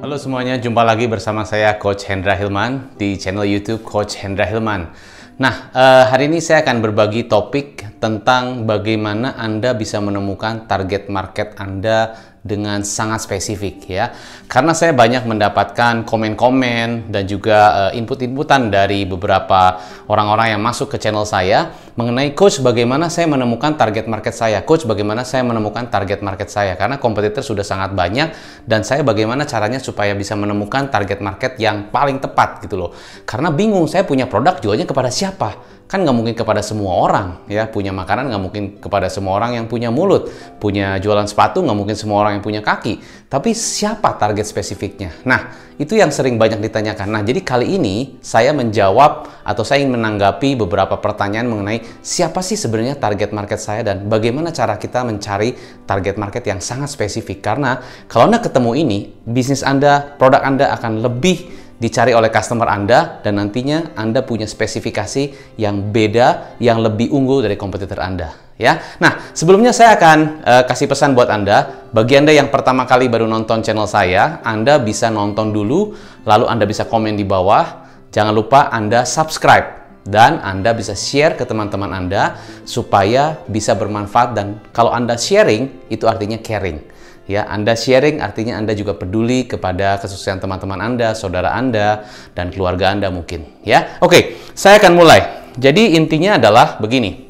Halo semuanya, jumpa lagi bersama saya Coach Hendra Hilman di channel YouTube Coach Hendra Hilman. Nah, hari ini saya akan berbagi topik tentang bagaimana Anda bisa menemukan target market Anda dengan sangat spesifik ya. Karena saya banyak mendapatkan komen-komen dan juga input-inputan dari beberapa orang-orang yang masuk ke channel saya mengenai Coach, bagaimana saya menemukan target market saya. Coach, bagaimana saya menemukan target market saya, karena kompetitor sudah sangat banyak dan saya bagaimana caranya supaya bisa menemukan target market yang paling tepat gitu loh. Karena bingung, saya punya produk jualnya kepada siapa? Kan nggak mungkin kepada semua orang ya, punya makanan nggak mungkin kepada semua orang yang punya mulut, punya jualan sepatu nggak mungkin semua orang yang punya kaki, tapi siapa target spesifiknya? Nah, itu yang sering banyak ditanyakan. Nah, jadi kali ini saya menjawab atau saya ingin menanggapi beberapa pertanyaan mengenai siapa sih sebenarnya target market saya dan bagaimana cara kita mencari target market yang sangat spesifik. Karena kalau Anda ketemu ini, bisnis Anda, produk Anda akan lebih dicari oleh customer Anda dan nantinya Anda punya spesifikasi yang beda, yang lebih unggul dari kompetitor Anda ya. Nah, sebelumnya saya akan kasih pesan buat Anda. Bagi Anda yang pertama kali baru nonton channel saya, Anda bisa nonton dulu, lalu Anda bisa komen di bawah. Jangan lupa Anda subscribe dan Anda bisa share ke teman-teman Anda supaya bisa bermanfaat, dan kalau Anda sharing itu artinya caring. Ya, Anda sharing artinya Anda juga peduli kepada kesuksesan teman-teman Anda, saudara Anda, dan keluarga Anda mungkin. Ya, oke, saya akan mulai. Jadi intinya adalah begini.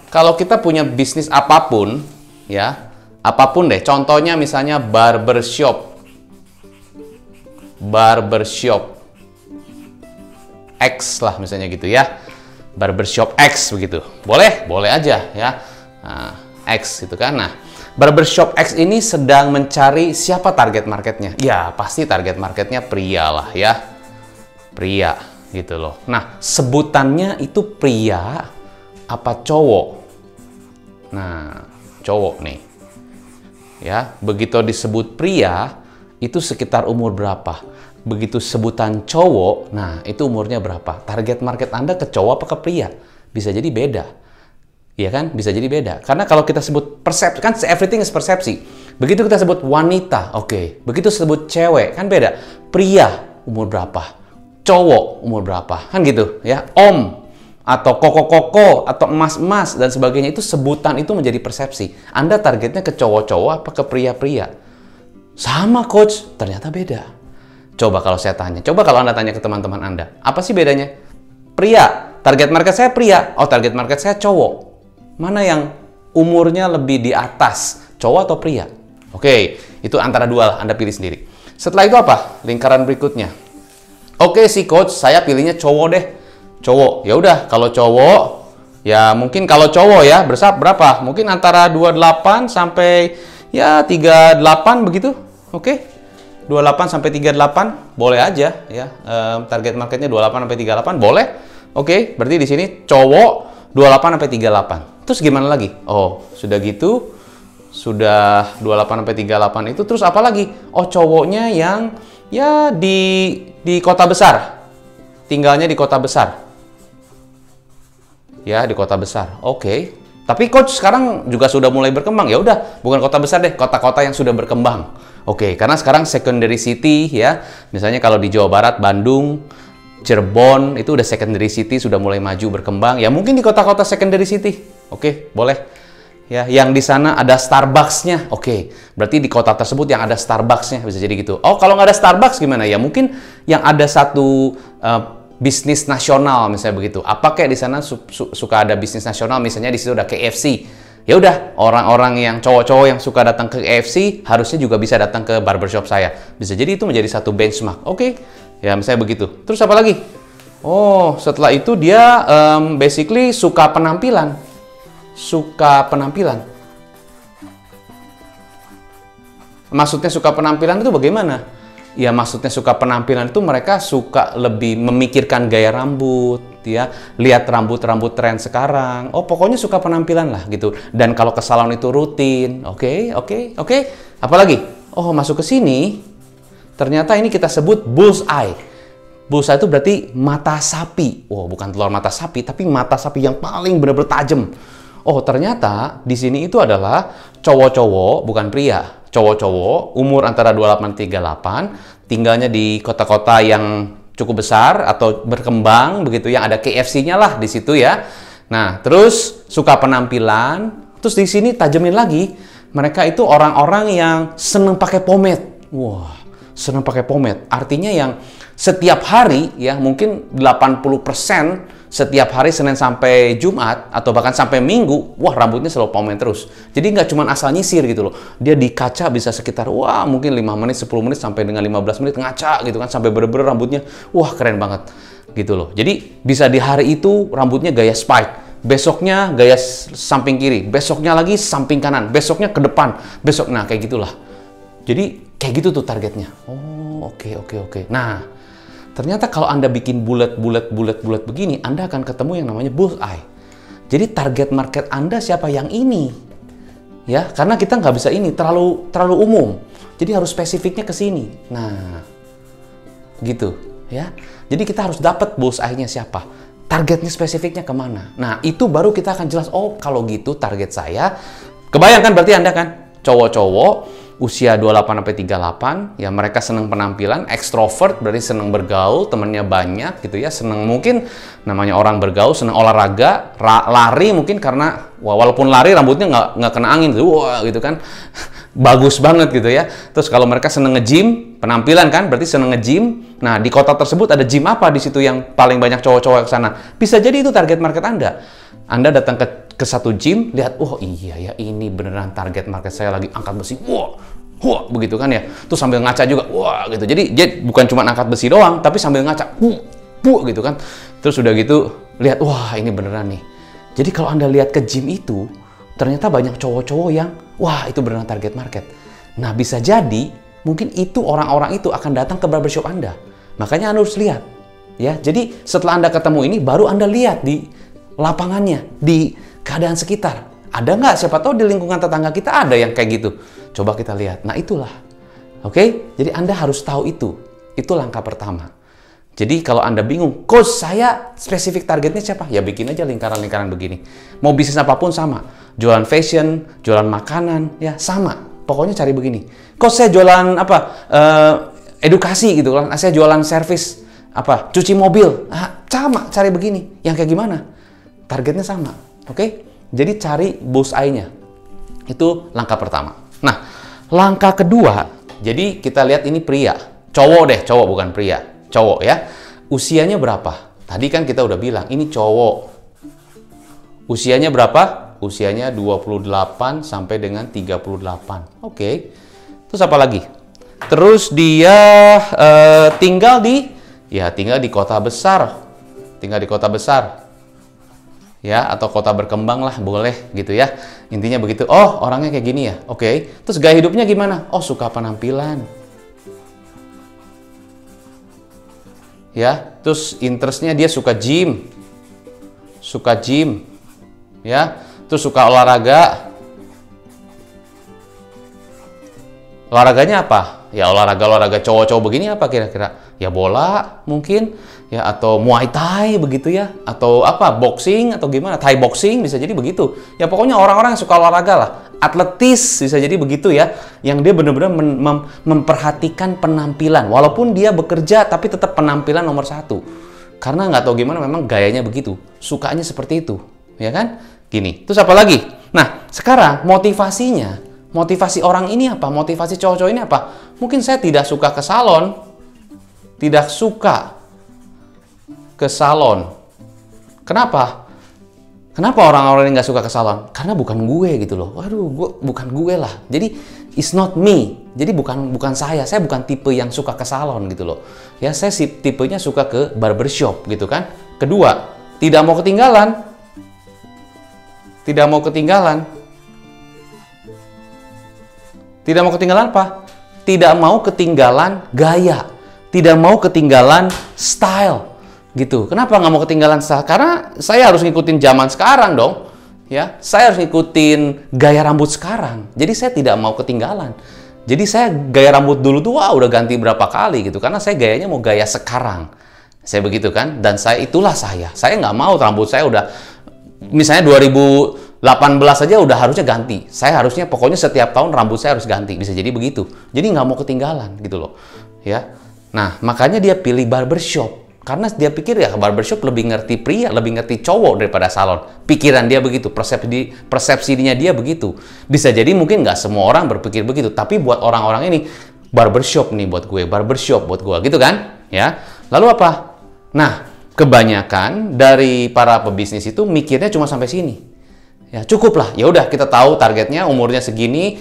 Kalau kita punya bisnis apapun, ya, apapun deh. Contohnya misalnya barbershop X lah misalnya gitu ya. Barbershop X begitu. Boleh aja ya. Nah, X gitu kan. Nah, barbershop X ini sedang mencari siapa target marketnya? Ya, pasti target marketnya pria lah ya. Pria gitu loh. Nah, sebutannya itu pria apa cowok? Nah, cowok nih. Ya, begitu disebut pria, itu sekitar umur berapa? Begitu sebutan cowok, nah itu umurnya berapa? Target market Anda ke cowok apa ke pria? Bisa jadi beda. Iya kan? Bisa jadi beda. Karena kalau kita sebut persepsi, kan everything is persepsi. Begitu kita sebut wanita, oke. Begitu sebut cewek, kan beda. Pria, umur berapa? Cowok, umur berapa? Kan gitu, ya. Om, atau koko-koko, atau emas-emas, dan sebagainya. Itu sebutan itu menjadi persepsi. Anda targetnya ke cowok-cowok apa ke pria-pria? Sama, Coach. Ternyata beda. Coba kalau saya tanya. Coba kalau Anda tanya ke teman-teman Anda. Apa sih bedanya? Pria. Target market saya pria. Oh, target market saya cowok. Mana yang umurnya lebih di atas, cowok atau pria? Oke, itu antara dua lah, Anda pilih sendiri. Setelah itu apa? Lingkaran berikutnya. Oke sih Coach, saya pilihnya cowok deh. Cowok, ya udah kalau cowok, ya mungkin kalau cowok ya, berapa? Mungkin antara 28 sampai ya 38 begitu. Oke, 28 sampai 38, boleh aja ya. Target marketnya 28 sampai 38, boleh. Oke, berarti di sini cowok 28 sampai 38. Terus gimana lagi? Oh, sudah gitu. Sudah 28 sampai 38 itu terus apa lagi? Oh, cowoknya yang ya di kota besar. Tinggalnya di kota besar. Ya, di kota besar. Oke. Tapi Coach sekarang juga sudah mulai berkembang. Ya udah, bukan kota besar deh, kota-kota yang sudah berkembang. Oke, karena sekarang secondary city ya. Misalnya kalau di Jawa Barat, Bandung, Cirebon, itu udah secondary city, sudah mulai maju berkembang. Ya mungkin di kota-kota secondary city. Oke, boleh. Ya, yang di sana ada Starbucks-nya. Oke, berarti di kota tersebut yang ada Starbucks-nya, bisa jadi gitu. Oh, kalau nggak ada Starbucks gimana? Ya mungkin yang ada satu bisnis nasional misalnya begitu. Apa kayak di sana suka ada bisnis nasional, misalnya di situ ada KFC. Ya udah, orang-orang yang cowok-cowok yang suka datang ke KFC harusnya juga bisa datang ke barbershop saya. Bisa jadi itu menjadi satu benchmark. Oke. Ya, misalnya begitu. Terus apa lagi? Oh, setelah itu dia basically suka penampilan. Maksudnya suka penampilan itu bagaimana? Ya, maksudnya suka penampilan itu mereka suka lebih memikirkan gaya rambut, ya. Lihat rambut-rambut tren sekarang. Oh, pokoknya suka penampilan lah gitu. Dan kalau ke salon itu rutin. Oke. Apalagi? Oh, masuk ke sini. Ternyata ini kita sebut bullseye. Bullseye itu berarti mata sapi. Oh, bukan telur mata sapi, tapi mata sapi yang paling benar-benar tajam. oh ternyata di sini itu adalah cowok-cowok, bukan pria. Cowok-cowok umur antara 28-38, tinggalnya di kota-kota yang cukup besar atau berkembang begitu, yang ada KFC-nya lah di situ ya. Nah, terus suka penampilan, terus di sini tajemin lagi, mereka itu orang-orang yang seneng pakai pomade. Wah, seneng pakai pomade. Artinya yang setiap hari ya, mungkin 80% setiap hari Senin sampai Jumat atau bahkan sampai Minggu, wah rambutnya selalu pomade terus. Jadi nggak cuma asal nyisir gitu loh. Dia di kaca bisa sekitar wah mungkin 5 menit, 10 menit sampai dengan 15 menit ngaca gitu kan, sampai bener-bener rambutnya wah keren banget gitu loh. Jadi bisa di hari itu rambutnya gaya spike, besoknya gaya samping kiri, besoknya lagi samping kanan, besoknya ke depan, besok nah kayak gitulah. Jadi kayak gitu tuh targetnya. Oh, oke. Nah, ternyata kalau Anda bikin bulat begini, Anda akan ketemu yang namanya bullseye. Jadi target market Anda siapa yang ini? Ya, karena kita nggak bisa ini, terlalu umum. Jadi harus spesifiknya ke sini. Nah, gitu ya. Jadi kita harus dapat bullseye-nya siapa. Targetnya spesifiknya kemana. Nah, itu baru kita akan jelas, oh kalau gitu target saya. Kebayangkan berarti Anda kan, cowok-cowok, usia 28-38, ya mereka senang penampilan, ekstrovert, berarti senang bergaul, temennya banyak gitu ya, senang mungkin namanya orang bergaul, senang olahraga, lari mungkin karena, walaupun lari rambutnya nggak kena angin, wah gitu kan, bagus banget gitu ya. Terus kalau mereka senang nge-gym, penampilan kan, berarti senang nge-gym, nah di kota tersebut ada gym apa di situ yang paling banyak cowok-cowok ke sana? Bisa jadi itu target market Anda. Anda datang ke satu gym, lihat, oh iya ya ini beneran target market saya lagi angkat besi, wah begitu kan ya. Terus sambil ngaca juga, wah gitu. Jadi bukan cuma angkat besi doang, tapi sambil ngaca, gitu kan. Terus udah gitu, lihat, wah ini beneran nih. Jadi kalau Anda lihat ke gym itu, ternyata banyak cowok-cowok yang, wah itu beneran target market. Nah bisa jadi, mungkin itu orang-orang itu akan datang ke barbershop Anda. Makanya Anda harus lihat. Ya, jadi setelah Anda ketemu ini, baru Anda lihat di lapangannya, di keadaan sekitar. Ada nggak? Siapa tahu di lingkungan tetangga kita ada yang kayak gitu. Coba kita lihat. Nah itulah. Oke? Jadi Anda harus tahu itu. Itu langkah pertama. Jadi kalau Anda bingung, coach saya spesifik targetnya siapa? Ya bikin aja lingkaran-lingkaran begini. Mau bisnis apapun sama. Jualan fashion, jualan makanan, ya sama. Pokoknya cari begini. Coach saya jualan apa? Edukasi gitu kan. Saya jualan servis apa? Cuci mobil. Sama, cari begini. Yang kayak gimana? Targetnya sama. Oke? Jadi cari bullseye-nya. Itu langkah pertama. Nah, langkah kedua, jadi kita lihat ini pria. Cowok deh, cowok bukan pria. Cowok ya. Usianya berapa? Tadi kan kita udah bilang, ini cowok. Usianya berapa? Usianya 28 sampai dengan 38. Oke. Terus apa lagi? Terus dia tinggal di kota besar. Tinggal di kota besar. Ya, atau kota berkembang lah, boleh gitu ya. Intinya begitu. Oh, orangnya kayak gini ya. Oke. Terus gaya hidupnya gimana? Oh, suka penampilan. Ya, terus interestnya dia suka gym. Suka gym. Ya, terus suka olahraga. Olahraganya apa? Ya, olahraga cowok-cowok begini apa kira-kira? Ya bola mungkin, ya atau Muay Thai begitu ya, atau apa boxing atau gimana, Thai boxing bisa jadi begitu. Ya pokoknya orang-orang yang suka olahraga lah, atletis bisa jadi begitu ya, yang dia benar-benar memperhatikan penampilan, walaupun dia bekerja tapi tetap penampilan nomor satu, karena nggak tahu gimana memang gayanya begitu, sukanya seperti itu, ya kan? Gini, terus apa lagi? Nah sekarang motivasi orang ini apa? Motivasi cowok-cowok ini apa? Mungkin saya tidak suka ke salon. Tidak suka ke salon. Kenapa? Kenapa orang-orang ini nggak suka ke salon? Karena bukan gue gitu loh. Waduh, bukan gue lah. Jadi, it's not me. Jadi bukan saya. Saya bukan tipe yang suka ke salon gitu loh. Ya, saya tipenya suka ke barbershop gitu kan. Kedua, tidak mau ketinggalan. Tidak mau ketinggalan. Tidak mau ketinggalan apa? Tidak mau ketinggalan gaya. Tidak mau ketinggalan style. Gitu. Kenapa nggak mau ketinggalan style? Karena saya harus ngikutin zaman sekarang dong. Ya, saya harus ngikutin gaya rambut sekarang. Jadi saya tidak mau ketinggalan. Jadi saya gaya rambut dulu tuh wah udah ganti berapa kali gitu. Karena saya gayanya mau gaya sekarang. Saya begitu kan. Dan itulah saya. Saya nggak mau rambut saya udah misalnya 2018 18 aja udah harusnya ganti. Saya harusnya pokoknya setiap tahun rambut saya harus ganti. Bisa jadi begitu. Jadi nggak mau ketinggalan gitu loh. Ya. Nah, makanya dia pilih barbershop. Karena dia pikir ya barbershop lebih ngerti pria, lebih ngerti cowok daripada salon. Pikiran dia begitu, persepsinya dia begitu. Bisa jadi mungkin nggak semua orang berpikir begitu. Tapi buat orang-orang ini, barbershop nih buat gue, barbershop buat gue. Gitu kan? Ya. Lalu apa? Nah, kebanyakan dari para pebisnis itu mikirnya cuma sampai sini. Ya cukup lah, ya udah kita tahu targetnya umurnya segini,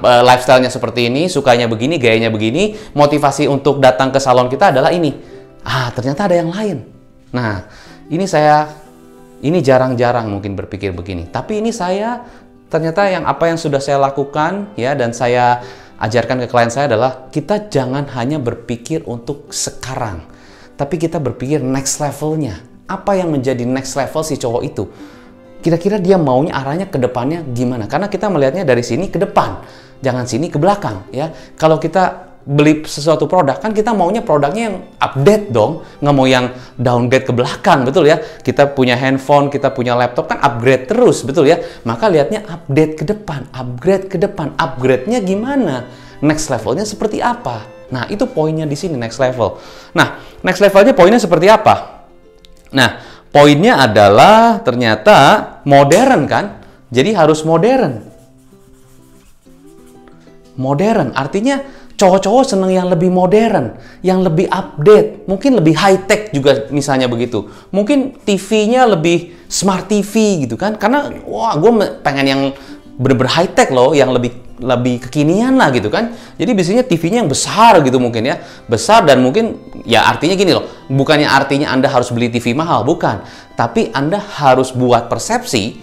lifestyle-nya seperti ini, sukanya begini, gayanya begini, motivasi untuk datang ke salon kita adalah ini. Ternyata ada yang lain. Nah, ini jarang-jarang mungkin berpikir begini. Tapi ini saya ternyata apa yang sudah saya lakukan ya dan saya ajarkan ke klien saya adalah kita jangan hanya berpikir untuk sekarang, tapi kita berpikir next levelnya. Apa yang menjadi next level si cowok itu? Kira-kira dia maunya arahnya ke depannya gimana? Karena kita melihatnya dari sini ke depan, jangan sini ke belakang ya. Kalau kita beli sesuatu produk, kan kita maunya produknya yang update dong, nggak mau yang downgrade ke belakang, betul ya? Kita punya handphone, kita punya laptop, kan upgrade terus, betul ya? Maka lihatnya update ke depan, upgrade ke depan, upgrade-nya gimana? Next levelnya seperti apa? Nah, itu poinnya di sini, next level. Nah, next levelnya poinnya seperti apa? Nah, poinnya adalah ternyata modern kan? Jadi harus modern. Modern artinya cowok-cowok seneng yang lebih modern, yang lebih update, mungkin lebih high-tech juga misalnya begitu. Mungkin TV-nya lebih smart TV gitu kan? Karena wah, gue pengen yang bener-bener high-tech loh, yang lebih kekinian lah gitu kan. Jadi biasanya TV-nya yang besar gitu mungkin ya. Besar dan mungkin ya artinya gini loh, bukannya artinya Anda harus beli TV mahal, bukan. Tapi Anda harus buat persepsi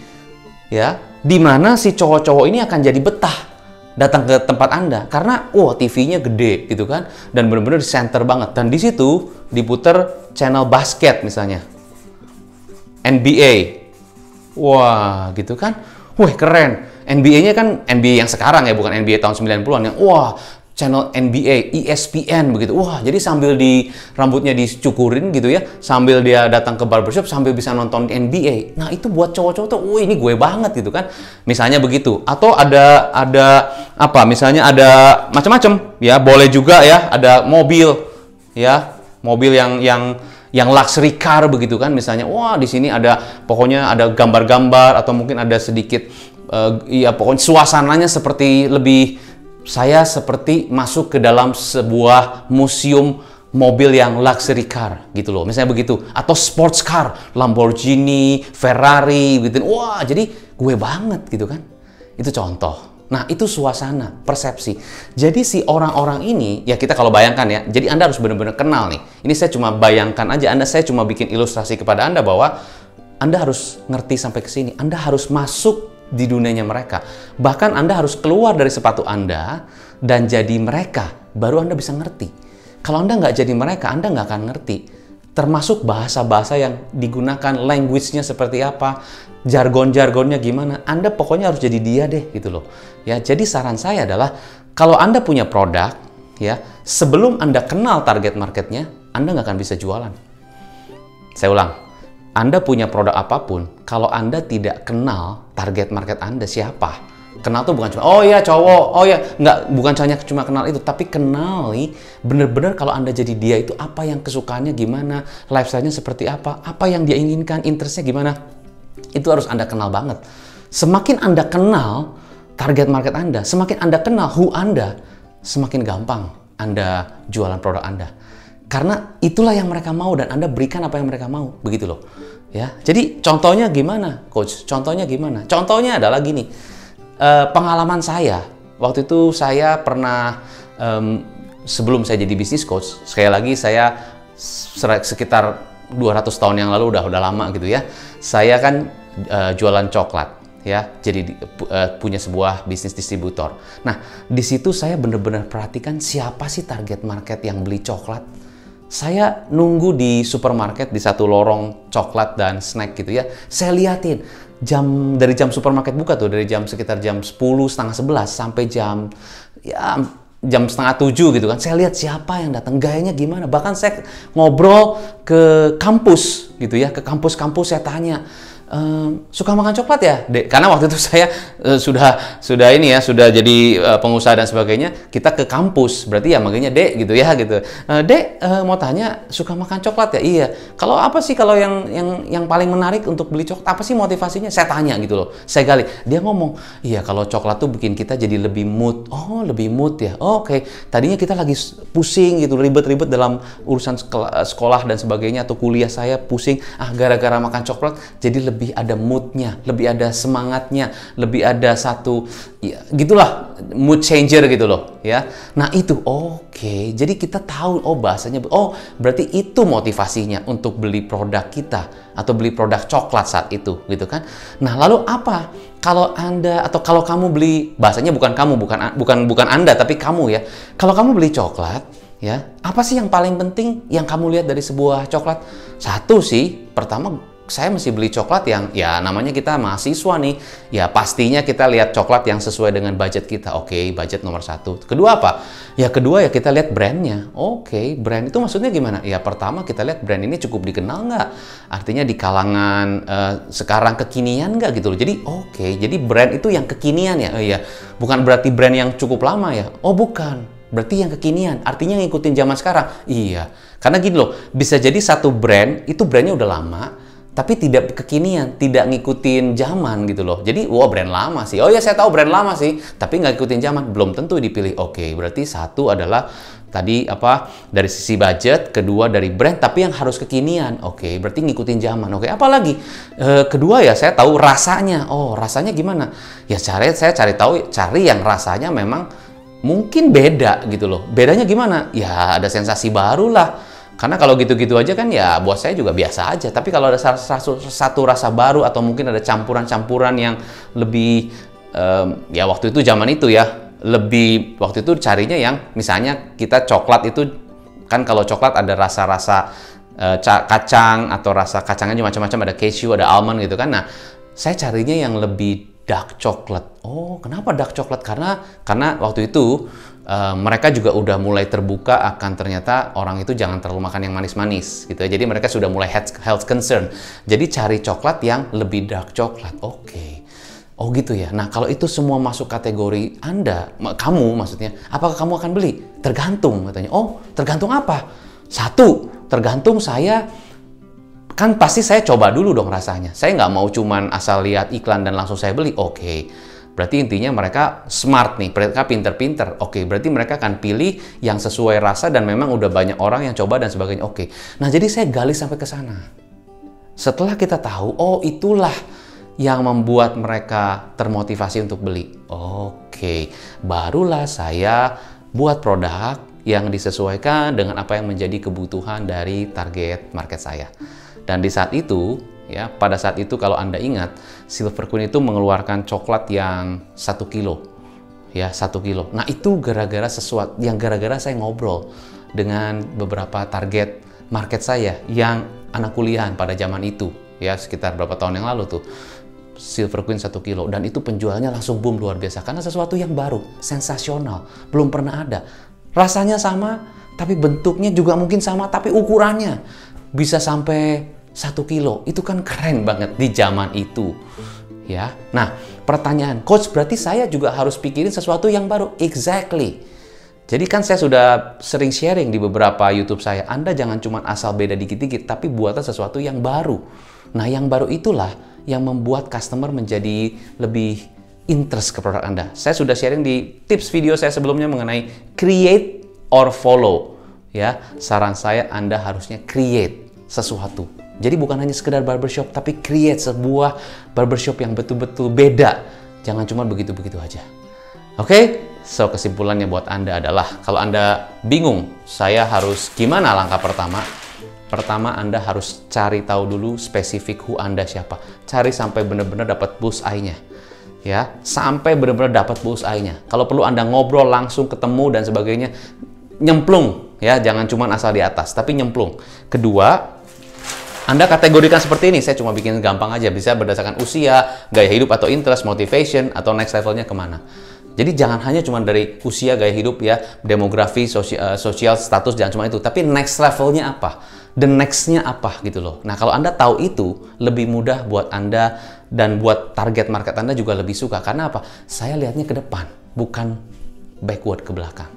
ya, di mana si cowok-cowok ini akan jadi betah datang ke tempat Anda karena TV-nya gede gitu kan dan benar-benar di center banget dan di situ diputer channel basket misalnya NBA. Wah, gitu kan. Wah, keren. NBA-nya kan NBA yang sekarang ya, bukan NBA tahun 90-an yang channel NBA, ESPN begitu. Wah, jadi sambil rambutnya dicukurin gitu ya, sambil dia datang ke barbershop sambil bisa nonton NBA. Nah, itu buat cowok-cowok tuh, ini gue banget gitu kan. Misalnya begitu. Atau ada apa? Misalnya ada macam-macam ya, boleh juga ya, ada mobil ya, mobil yang luxury car begitu kan. Misalnya, di sini pokoknya ada gambar-gambar atau mungkin ada sedikit pokoknya suasananya saya seperti masuk ke dalam sebuah museum mobil yang luxury car gitu loh, misalnya begitu. Atau sports car, Lamborghini, Ferrari gitu. Wah, jadi gue banget gitu kan. Itu contoh. Nah, itu suasana, persepsi. Jadi si orang-orang ini, ya kita kalau bayangkan ya, jadi Anda harus benar-benar kenal nih. Ini saya cuma bayangkan aja, saya cuma bikin ilustrasi kepada Anda bahwa Anda harus ngerti sampai ke sini. Anda harus masuk di dunianya mereka. Bahkan Anda harus keluar dari sepatu Anda dan jadi mereka, baru Anda bisa ngerti. Kalau Anda nggak jadi mereka, Anda nggak akan ngerti. Termasuk bahasa-bahasa yang digunakan, language-nya seperti apa, jargon-jargonnya gimana. Anda pokoknya harus jadi dia deh gitu loh. Ya, jadi saran saya adalah kalau Anda punya produk, ya sebelum Anda kenal target marketnya, Anda nggak akan bisa jualan. Saya ulang. Anda punya produk apapun, kalau Anda tidak kenal target market Anda siapa. Kenal tuh bukan cuma, cowok, bukan cuma kenal itu, tapi kenali bener-bener kalau Anda jadi dia itu apa yang kesukaannya gimana, lifestyle-nya seperti apa yang dia inginkan, interest-nya gimana. Itu harus Anda kenal banget. Semakin Anda kenal target market Anda, semakin Anda kenal who Anda, semakin gampang Anda jualan produk Anda. Karena itulah yang mereka mau dan Anda berikan apa yang mereka mau, begitu loh. Ya, jadi contohnya gimana, Coach? Contohnya gimana? Contohnya adalah gini, pengalaman saya waktu itu saya pernah sebelum saya jadi bisnis coach, sekali lagi saya sekitar 200 tahun yang lalu udah lama gitu ya. Saya kan jualan coklat. Ya, jadi punya sebuah bisnis distributor. Nah, di situ saya benar-benar perhatikan siapa sih target market yang beli coklat. Saya nunggu di supermarket di satu lorong coklat dan snack gitu ya. Saya liatin dari jam supermarket buka tuh, dari sekitar jam 10, setengah 11 sampai jam setengah 7 gitu kan. Saya lihat siapa yang datang, gayanya gimana. Bahkan saya ngobrol ke kampus gitu ya, ke kampus-kampus saya tanya, suka makan coklat ya, Dek? Karena waktu itu saya sudah ini ya, sudah jadi pengusaha dan sebagainya. Kita ke kampus, berarti ya makanya Dek gitu ya gitu. Dek mau tanya, suka makan coklat ya? Iya. Kalau apa sih kalau yang paling menarik untuk beli coklat? Apa sih motivasinya? Saya tanya gitu loh. Saya gali. Dia ngomong, iya kalau coklat tuh bikin kita jadi lebih mood. Oh lebih mood ya. Oh, oke. Tadinya kita lagi pusing gitu, ribet-ribet dalam urusan sekolah dan sebagainya atau kuliah saya pusing. Gara-gara makan coklat jadi lebih ada moodnya, lebih ada semangatnya, lebih ada satu, ya, gitulah mood changer gitu loh, ya. Nah itu oke. Jadi kita tahu, oh bahasanya, oh berarti itu motivasinya untuk beli produk kita atau beli produk coklat saat itu, gitu kan? Nah lalu apa? Kalau Anda atau kalau kamu beli, bahasanya bukan kamu, bukan Anda, tapi kamu ya. Kalau kamu beli coklat, ya, apa sih yang paling penting yang kamu lihat dari sebuah coklat? Satu sih, pertama saya mesti beli coklat yang, ya namanya kita mahasiswa nih, ya pastinya kita lihat coklat yang sesuai dengan budget kita. Oke, budget nomor satu. Kedua apa? Ya kedua ya kita lihat brandnya. Oke, brand itu maksudnya gimana? Ya pertama kita lihat brand ini cukup dikenal nggak? Artinya di kalangan sekarang kekinian nggak gitu loh. Jadi oke, jadi brand itu yang kekinian ya. Oh iya, bukan berarti brand yang cukup lama ya. Oh bukan, berarti yang kekinian. Artinya ngikutin zaman sekarang. Iya, karena gini loh, bisa jadi satu brand itu brandnya udah lama, tapi tidak kekinian, tidak ngikutin zaman gitu loh. Jadi, wah brand lama sih. Oh ya saya tahu brand lama sih, tapi nggak ngikutin zaman. Belum tentu dipilih. Oke, berarti satu adalah tadi apa? Dari sisi budget, kedua dari brand, tapi yang harus kekinian. Oke, berarti ngikutin zaman. Oke, apalagi? Kedua ya saya tahu rasanya. Oh, rasanya gimana? Ya saya cari tahu, cari yang rasanya memang mungkin beda gitu loh. Bedanya gimana? Ya ada sensasi baru lah. Karena kalau gitu-gitu aja kan ya buat saya juga biasa aja. Tapi kalau ada satu rasa baru atau mungkin ada campuran-campuran yang lebih, ya waktu itu zaman itu ya, lebih waktu itu carinya yang misalnya kita coklat itu, kan kalau coklat ada rasa-rasa kacang atau rasa kacangnya macam-macam, ada cashew, ada almond gitu kan. Nah, saya carinya yang lebih dark coklat. Oh, kenapa dark coklat? Karena waktu itu mereka juga udah mulai terbuka akan ternyata orang itu jangan terlalu makan yang manis-manis gitu ya. Jadi mereka sudah mulai health concern. Jadi cari coklat yang lebih dark coklat. Oke. Oh gitu ya. Nah kalau itu semua masuk kategori Anda, kamu maksudnya, apakah kamu akan beli? Tergantung katanya. Oh tergantung apa? Satu, tergantung saya, kan pasti saya coba dulu dong rasanya. Saya nggak mau cuman asal lihat iklan dan langsung saya beli. Oke. Berarti intinya mereka smart nih, mereka pinter-pinter. Oke, berarti mereka akan pilih yang sesuai rasa dan memang udah banyak orang yang coba dan sebagainya. Oke, nah jadi saya gali sampai ke sana. Setelah kita tahu, oh itulah yang membuat mereka termotivasi untuk beli. Oke, barulah saya buat produk yang disesuaikan dengan apa yang menjadi kebutuhan dari target market saya. Dan di saat itu, ya, pada saat itu kalau Anda ingat, Silver Queen itu mengeluarkan coklat yang 1 kilo. Ya, 1 kilo. Nah, itu gara-gara sesuatu, yang gara-gara saya ngobrol dengan beberapa target market saya yang anak kuliahan pada zaman itu. Ya, sekitar berapa tahun yang lalu tuh. Silver Queen 1 kilo. Dan itu penjualannya langsung boom luar biasa. Karena sesuatu yang baru, sensasional, belum pernah ada. Rasanya sama, tapi bentuknya juga mungkin sama, tapi ukurannya bisa sampai 1 kilo, itu kan keren banget di zaman itu, ya. Nah, pertanyaan, coach, berarti saya juga harus pikirin sesuatu yang baru. Exactly. Jadi kan saya sudah sering sharing di beberapa YouTube saya, Anda jangan cuma asal beda dikit-dikit, tapi buatlah sesuatu yang baru. Nah, yang baru itulah yang membuat customer menjadi lebih interest ke produk Anda. Saya sudah sharing di tips video saya sebelumnya mengenai create or follow. Ya, saran saya Anda harusnya create sesuatu. Jadi bukan hanya sekedar barbershop, tapi create sebuah barbershop yang betul-betul beda. Jangan cuma begitu-begitu aja. Oke? So, kesimpulannya buat Anda adalah, kalau Anda bingung, saya harus gimana langkah pertama? Pertama, Anda harus cari tahu dulu spesifik who Anda siapa. Cari sampai benar-benar dapat bullseye-nya. Ya, sampai benar-benar dapat bullseye-nya. Kalau perlu Anda ngobrol langsung, ketemu dan sebagainya, nyemplung. Ya, jangan cuma asal di atas, tapi nyemplung. Kedua, Anda kategorikan seperti ini, saya cuma bikin gampang aja, bisa berdasarkan usia, gaya hidup atau interest, motivation, atau next levelnya kemana. Jadi jangan hanya cuma dari usia, gaya hidup ya, demografi, sosial status, jangan cuma itu. Tapi next levelnya apa? The next-nya apa gitu loh. Nah kalau Anda tahu itu, lebih mudah buat Anda dan buat target market Anda juga lebih suka. Karena apa? Saya lihatnya ke depan, bukan backward ke belakang.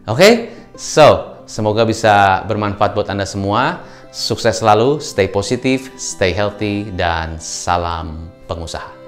Oke? So, semoga bisa bermanfaat buat Anda semua. Sukses selalu, stay positif, stay healthy, dan salam pengusaha.